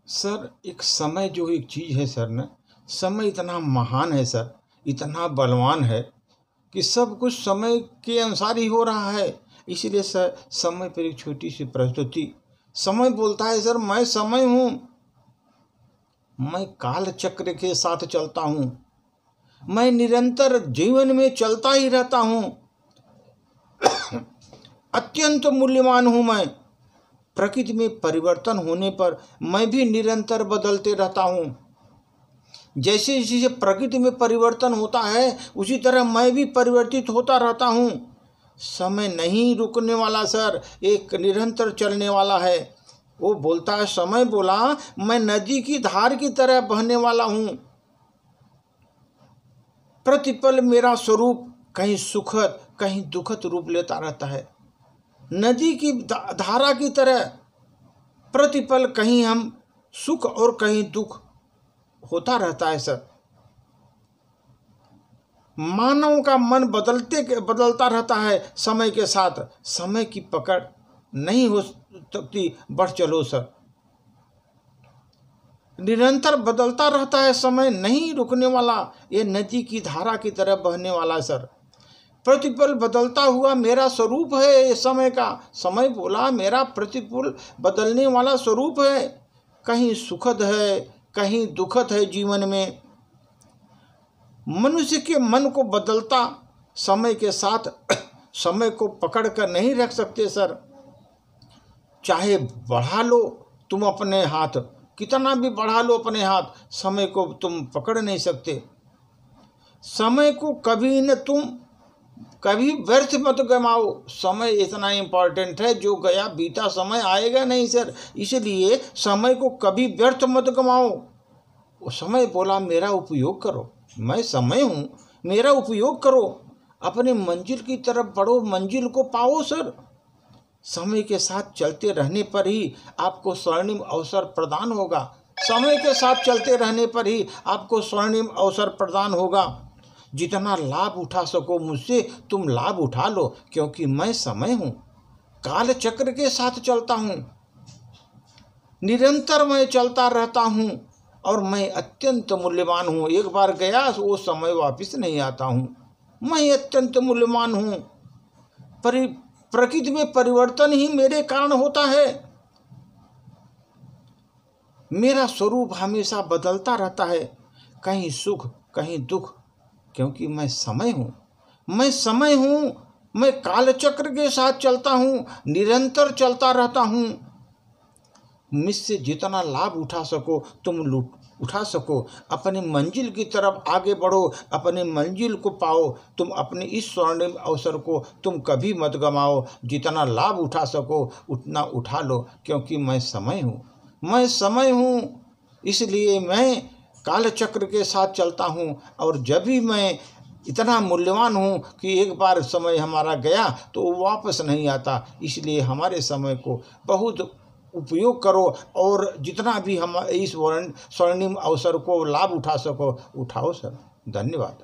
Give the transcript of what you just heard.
Sir एक समय जो एक चीज़ है सर ना, समय इतना महान है सर, इतना बलवान है कि सब कुछ समय के अनुसार ही हो रहा है। इसीलिए सर समय पर एक छोटी सी प्रस्तुति। समय बोलता है सर मैं समय हूँ, मैं काल चक्र के साथ चलता हूँ, मैं निरंतर जीवन में चलता ही रहता हूँ, अत्यंत मूल्यवान हूँ मैं। प्रकृति में परिवर्तन होने पर मैं भी निरंतर बदलते रहता हूँ। जैसे जैसे प्रकृति में परिवर्तन होता है उसी तरह मैं भी परिवर्तित होता रहता हूँ। समय नहीं रुकने वाला सर, एक निरंतर चलने वाला है। वो बोलता है, समय बोला मैं नदी की धार की तरह बहने वाला हूँ। प्रतिपल मेरा स्वरूप कहीं सुखद कहीं दुखद रूप लेता रहता है। नदी की धारा की तरह प्रतिपल कहीं हम सुख और कहीं दुख होता रहता है सर। मानव का मन बदलता रहता है समय के साथ। समय की पकड़ नहीं हो सकती, बढ़ चलो सर। निरंतर बदलता रहता है समय, नहीं रुकने वाला, ये नदी की धारा की तरह बहने वाला सर। प्रतिपल बदलता हुआ मेरा स्वरूप है समय का। समय बोला मेरा प्रतिपल बदलने वाला स्वरूप है। कहीं सुखद है कहीं दुखद है जीवन में। मनुष्य के मन को बदलता समय के साथ समय को पकड़ कर नहीं रख सकते सर। चाहे बढ़ा लो तुम अपने हाथ, कितना भी बढ़ा लो अपने हाथ, समय को तुम पकड़ नहीं सकते। समय को कभी व्यर्थ मत गमाओ। समय इतना इम्पोर्टेंट है, जो गया बीता समय आएगा नहीं सर। इसलिए समय को कभी व्यर्थ मत गमाओ। वो समय बोला मेरा उपयोग करो, मैं समय हूँ, मेरा उपयोग करो, अपने मंजिल की तरफ बढ़ो, मंजिल को पाओ सर। समय के साथ चलते रहने पर ही आपको स्वर्णिम अवसर प्रदान होगा। समय के साथ चलते रहने पर ही आपको स्वर्णिम अवसर प्रदान होगा। जितना लाभ उठा सको मुझसे तुम लाभ उठा लो, क्योंकि मैं समय हूँ, काल चक्र के साथ चलता हूँ, निरंतर मैं चलता रहता हूँ और मैं अत्यंत मूल्यवान हूँ। एक बार गया वो समय वापस नहीं आता हूँ। मैं अत्यंत मूल्यवान हूँ। प्रकृति में परिवर्तन ही मेरे कारण होता है। मेरा स्वरूप हमेशा बदलता रहता है, कहीं सुख कहीं दुख, क्योंकि मैं समय हूँ। मैं समय हूँ, मैं कालचक्र के साथ चलता हूँ, निरंतर चलता रहता हूँ। मुझसे जितना लाभ उठा सको तुम उठा सको। अपनी मंजिल की तरफ आगे बढ़ो, अपनी मंजिल को पाओ। तुम अपने इस स्वर्णिम अवसर को तुम कभी मत गमाओ। जितना लाभ उठा सको उतना उठा लो, क्योंकि मैं समय हूँ, मैं समय हूँ। इसलिए मैं कालचक्र के साथ चलता हूँ। और जब भी मैं इतना मूल्यवान हूँ कि एक बार समय हमारा गया तो वो वापस नहीं आता। इसलिए हमारे समय को बहुत उपयोग करो और जितना भी हम इस स्वर्णिम अवसर को लाभ उठा सको उठाओ सर। धन्यवाद।